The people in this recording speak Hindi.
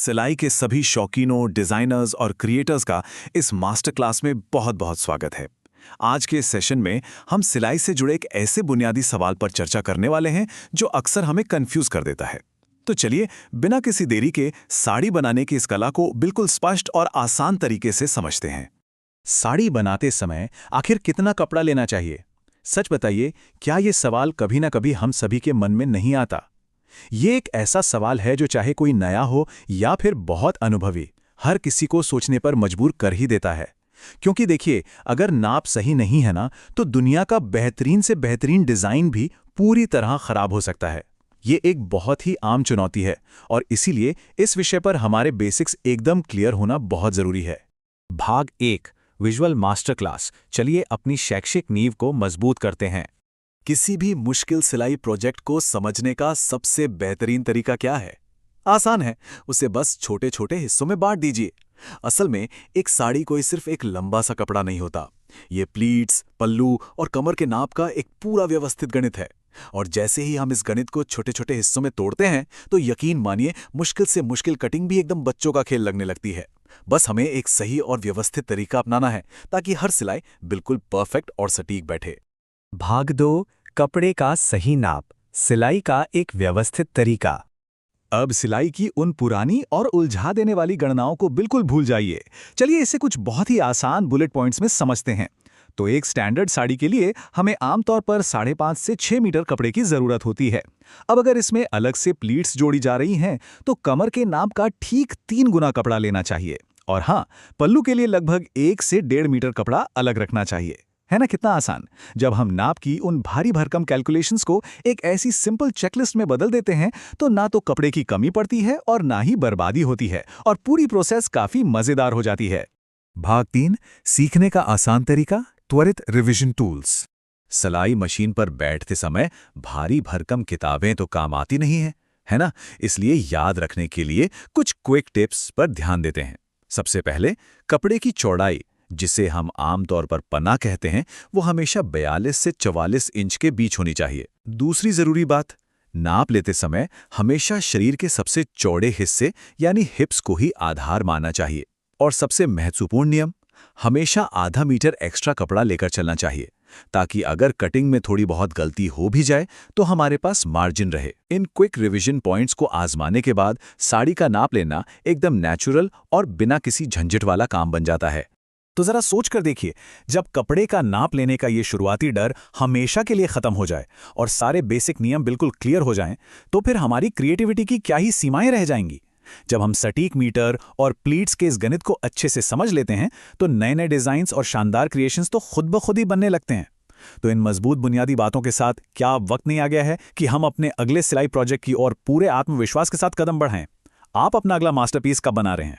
सिलाई के सभी शौकीनों, डिजाइनर्स और क्रिएटर्स का इस मास्टर क्लास में बहुत बहुत स्वागत है। आज के इस सेशन में हम सिलाई से जुड़े एक ऐसे बुनियादी सवाल पर चर्चा करने वाले हैं जो अक्सर हमें कंफ्यूज कर देता है। तो चलिए बिना किसी देरी के साड़ी बनाने की इस कला को बिल्कुल स्पष्ट और आसान तरीके से समझते हैं। साड़ी बनाते समय आखिर कितना कपड़ा लेना चाहिए? सच बताइए, क्या ये सवाल कभी ना कभी हम सभी के मन में नहीं आता? ये एक ऐसा सवाल है जो चाहे कोई नया हो या फिर बहुत अनुभवी, हर किसी को सोचने पर मजबूर कर ही देता है। क्योंकि देखिए, अगर नाप सही नहीं है ना, तो दुनिया का बेहतरीन से बेहतरीन डिजाइन भी पूरी तरह खराब हो सकता है। ये एक बहुत ही आम चुनौती है और इसीलिए इस विषय पर हमारे बेसिक्स एकदम क्लियर होना बहुत जरूरी है। भाग 1, विजुअल मास्टर क्लास। चलिए अपनी शैक्षिक नींव को मजबूत करते हैं। किसी भी मुश्किल सिलाई प्रोजेक्ट को समझने का सबसे बेहतरीन तरीका क्या है? आसान है, उसे बस छोटे छोटे हिस्सों में बांट दीजिए। असल में एक साड़ी कोई सिर्फ एक लंबा सा कपड़ा नहीं होता। ये प्लीट्स, पल्लू और कमर के नाप का एक पूरा व्यवस्थित गणित है। और जैसे ही हम इस गणित को छोटे छोटे हिस्सों में तोड़ते हैं, तो यकीन मानिए मुश्किल से मुश्किल कटिंग भी एकदम बच्चों का खेल लगने लगती है। बस हमें एक सही और व्यवस्थित तरीका अपनाना है ताकि हर सिलाई बिल्कुल परफेक्ट और सटीक बैठे। भाग 2, कपड़े का सही नाप, सिलाई का एक व्यवस्थित तरीका। अब सिलाई की उन पुरानी और उलझा देने वाली गणनाओं को बिल्कुल भूल जाइए। चलिए इसे कुछ बहुत ही आसान बुलेट पॉइंट्स में समझते हैं। तो एक स्टैंडर्ड साड़ी के लिए हमें आमतौर पर 5.5 से 6 मीटर कपड़े की जरूरत होती है। अब अगर इसमें अलग से प्लीट्स जोड़ी जा रही हैं, तो कमर के नाप का ठीक 3 गुना कपड़ा लेना चाहिए। और हाँ, पल्लू के लिए लगभग 1 से 1.5 मीटर कपड़ा अलग रखना चाहिए। है ना कितना आसान? जब हम नाप की उन भारी भरकम कैलकुलेशंस को एक ऐसी सिंपल चेकलिस्ट में बदल देते हैं, तो ना तो कपड़े की कमी पड़ती है और ना ही बर्बादी होती है, और पूरी प्रोसेस काफी मजेदार हो जाती है। भाग 3, सीखने का आसान तरीका, त्वरित रिवीजन टूल्स। सिलाई मशीन पर बैठते समय भारी भरकम किताबें तो काम आती नहीं है ना? इसलिए याद रखने के लिए कुछ क्विक टिप्स पर ध्यान देते हैं। सबसे पहले, कपड़े की चौड़ाई, जिसे हम आमतौर पर पन्ना कहते हैं, वो हमेशा 42 से 44 इंच के बीच होनी चाहिए। दूसरी जरूरी बात, नाप लेते समय हमेशा शरीर के सबसे चौड़े हिस्से यानी हिप्स को ही आधार मानना चाहिए। और सबसे महत्वपूर्ण नियम, हमेशा आधा मीटर एक्स्ट्रा कपड़ा लेकर चलना चाहिए, ताकि अगर कटिंग में थोड़ी बहुत गलती हो भी जाए तो हमारे पास मार्जिन रहे। इन क्विक रिवीजन पॉइंट्स को आजमाने के बाद साड़ी का नाप लेना एकदम नेचुरल और बिना किसी झंझट वाला काम बन जाता है। तो जरा सोच कर देखिए, जब कपड़े का नाप लेने का ये शुरुआती डर हमेशा के लिए खत्म हो जाए और सारे बेसिक नियम बिल्कुल क्लियर हो जाएं, तो फिर हमारी क्रिएटिविटी की क्या ही सीमाएं रह जाएंगी। जब हम सटीक मीटर और प्लीट्स के इस गणित को अच्छे से समझ लेते हैं, तो नए नए डिजाइन्स और शानदार क्रिएशंस तो खुद ब खुद ही बनने लगते हैं। तो इन मजबूत बुनियादी बातों के साथ क्या अब वक्त नहीं आ गया है कि हम अपने अगले सिलाई प्रोजेक्ट की ओर पूरे आत्मविश्वास के साथ कदम बढ़ाएं? आप अपना अगला मास्टरपीस कब बना रहे हैं?